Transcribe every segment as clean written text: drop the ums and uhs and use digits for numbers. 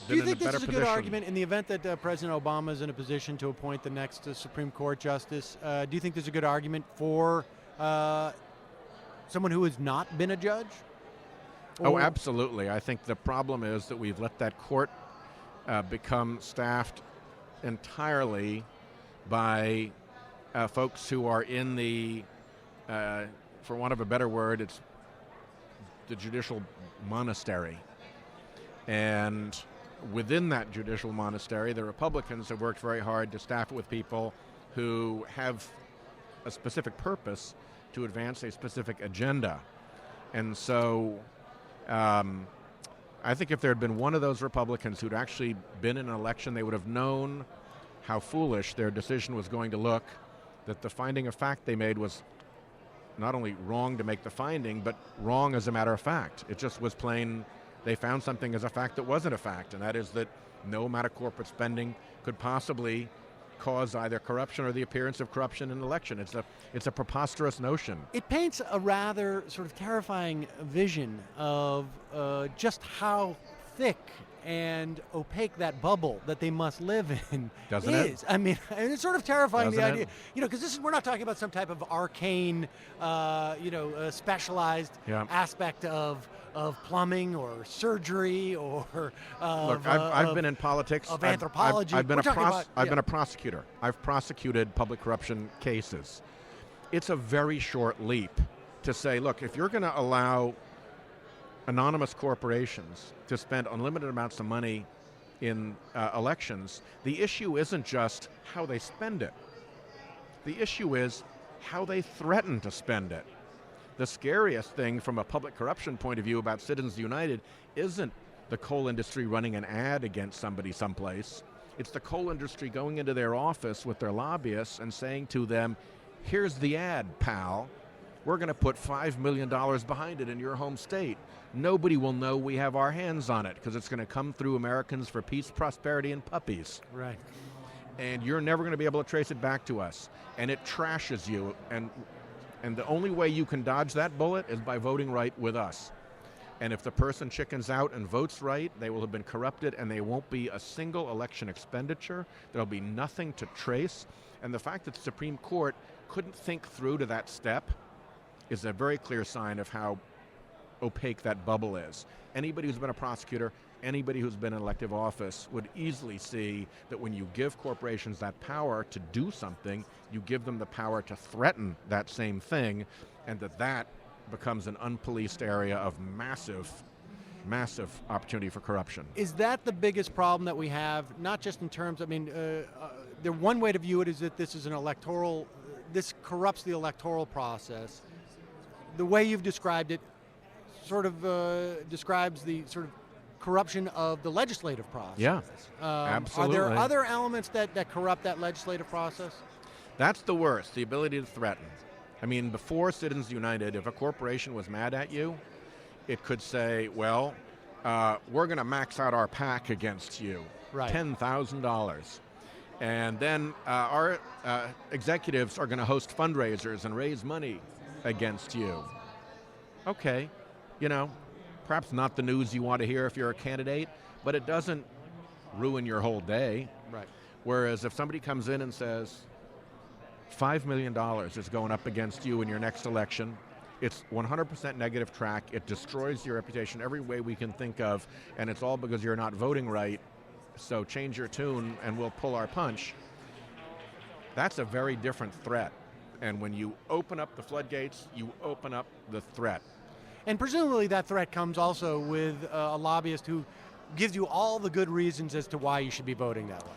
been in a better position. Do you think this is a good argument in the event that President Obama is in a position to appoint the next Supreme Court justice? Do you think there's a good argument for someone who has not been a judge? Oh, absolutely. I think the problem is that we've let that court become staffed entirely by folks who are in the, for want of a better word, it's the judicial monastery. And within that judicial monastery, the Republicans have worked very hard to staff it with people who have a specific purpose to advance a specific agenda. And so I think if there had been one of those Republicans who'd actually been in an election, they would have known how foolish their decision was going to look, that the finding of fact they made was not only wrong to make the finding, but wrong as a matter of fact. It just was plain, they found something as a fact that wasn't a fact, and that is that no amount of corporate spending could possibly cause either corruption or the appearance of corruption in an election. It's a preposterous notion. It paints a rather sort of terrifying vision of just how thick and opaque that bubble that they must live in Doesn't is. it? I mean, it's sort of terrifying, Doesn't the idea. it? You know, because we're not talking about some type of arcane, specialized aspect of plumbing or surgery or Look, I've been in politics. Of anthropology. I've been a prosecutor. I've prosecuted public corruption cases. It's a very short leap to say, look, if you're going to allow anonymous corporations to spend unlimited amounts of money in elections, the issue isn't just how they spend it. The issue is how they threaten to spend it. The scariest thing from a public corruption point of view about Citizens United isn't the coal industry running an ad against somebody someplace. It's the coal industry going into their office with their lobbyists and saying to them, here's the ad, pal. We're going to put $5 million behind it in your home state. Nobody will know we have our hands on it because it's going to come through Americans for Peace, Prosperity, and Puppies. Right. And you're never going to be able to trace it back to us. And it trashes you. And the only way you can dodge that bullet is by voting right with us. And if the person chickens out and votes right, they will have been corrupted and there won't be a single election expenditure. There'll be nothing to trace. And the fact that the Supreme Court couldn't think through to that step is a very clear sign of how opaque that bubble is. Anybody who's been a prosecutor, anybody who's been in elective office would easily see that when you give corporations that power to do something, you give them the power to threaten that same thing, and that becomes an unpoliced area of massive opportunity for corruption. Is that the biggest problem that we have, not just in terms, one way to view it is that this is this corrupts the electoral process. The way you've described it sort of describes the sort of corruption of the legislative process. Yeah, absolutely. Are there other elements that corrupt that legislative process? That's the worst, the ability to threaten. I mean, before Citizens United, if a corporation was mad at you, it could say, well, we're going to max out our PAC against you, right. $10,000. And then our executives are going to host fundraisers and raise money against you. Okay, perhaps not the news you want to hear if you're a candidate, but it doesn't ruin your whole day. Right. Whereas if somebody comes in and says, $5 million is going up against you in your next election, it's 100% negative track, it destroys your reputation every way we can think of, and it's all because you're not voting right, so change your tune and we'll pull our punch. That's a very different threat. And when you open up the floodgates, you open up the threat. And presumably that threat comes also with a lobbyist who gives you all the good reasons as to why you should be voting that way.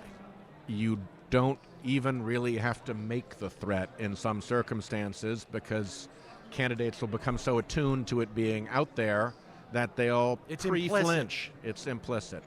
You don't even really have to make the threat in some circumstances because candidates will become so attuned to it being out there that they'll pre-flinch. It's implicit.